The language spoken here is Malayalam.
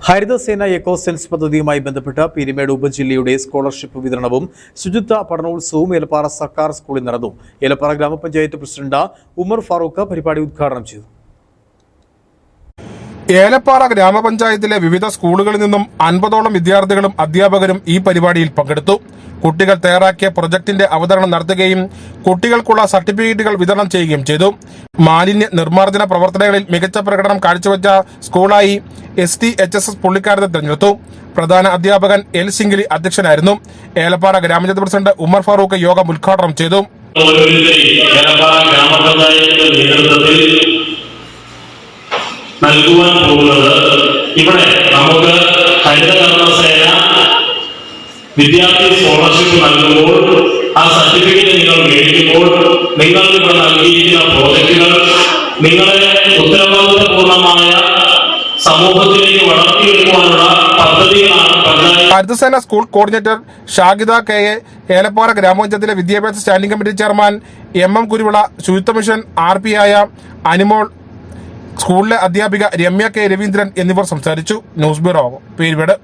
ഹരിതസേന എക്കോ സെൻസ് പദ്ധതിയുമായി ബന്ധപ്പെട്ട് പീരുമേട് ഉപജില്ലയുടെ സ്കോളർഷിപ്പ് വിതരണവും ശുചിത്വ പഠനോത്സവവും ഏലപ്പാറ സർക്കാർ സ്കൂളിൽ നടന്നു. ഏലപ്പാറ ഗ്രാമപഞ്ചായത്ത് പ്രസിഡന്റ് ഉമർ ഫാറൂഖ് പരിപാടി ഉദ്ഘാടനം ചെയ്തു. ഏലപ്പാറ ഗ്രാമപഞ്ചായത്തിലെ വിവിധ സ്കൂളുകളിൽ നിന്നും 50ഓളം വിദ്യാർത്ഥികളും അധ്യാപകരും ഈ പരിപാടിയിൽ പങ്കെടുത്തു. കുട്ടികൾ തയ്യാറാക്കിയ പ്രൊജക്ടിന്റെ അവതരണം നടത്തുകയും കുട്ടികൾക്കുള്ള സർട്ടിഫിക്കറ്റുകൾ വിതരണം ചെയ്യുകയും ചെയ്തു. മാലിന്യ നിർമ്മാർജ്ജന പ്രവർത്തനങ്ങളിൽ മികച്ച പ്രകടനം കാഴ്ചവെച്ച സ്കൂളായി STHSS പുള്ളിക്കാരത്തെ തെരഞ്ഞെടുത്തു. പ്രധാന അധ്യാപകൻ എൽ സിംഗിലി അധ്യക്ഷനായിരുന്നു. ഏലപ്പാറ ഗ്രാമപഞ്ചായത്ത് പ്രസിഡന്റ് ഉമർ ഫാറൂഖ് യോഗം ഉദ്ഘാടനം ചെയ്തു. നൽകുവാൻ പോകുന്നത് ഇവിടെ നമുക്ക് ഹരിതകർമ്മസേന വിദ്യാർത്ഥി സ്കോളർഷിപ്പ് നൽകുമ്പോൾ ആ സർട്ടിഫിക്കറ്റ് നിങ്ങൾ മേടിക്കുമ്പോൾ നിങ്ങൾ ഇവിടെ നൽകിയിരിക്കുന്ന പ്രോജക്റ്റുകൾ നിങ്ങളെ ഉത്തരവാദിത്തപൂർണമായ സമൂഹത്തിലേക്ക് വളർത്തിയെടുക്കുവാനുള്ള പദ്ധതികളാണ് panchayat. Haritha Sena school coordinator Shahida KA, Elappara ഗ്രാമപഞ്ചായത്തിലെ വിദ്യാഭ്യാസ standing committee chairman MM Kuruvila, ശുചിത്വ മിഷൻ RP ആയ അനിമോൾ, സ്കൂളിലെ അധ്യാപിക രമ്യ K രവീന്ദ്രൻ എന്നിവർ സംസാരിച്ചു. News bureau, Peermade.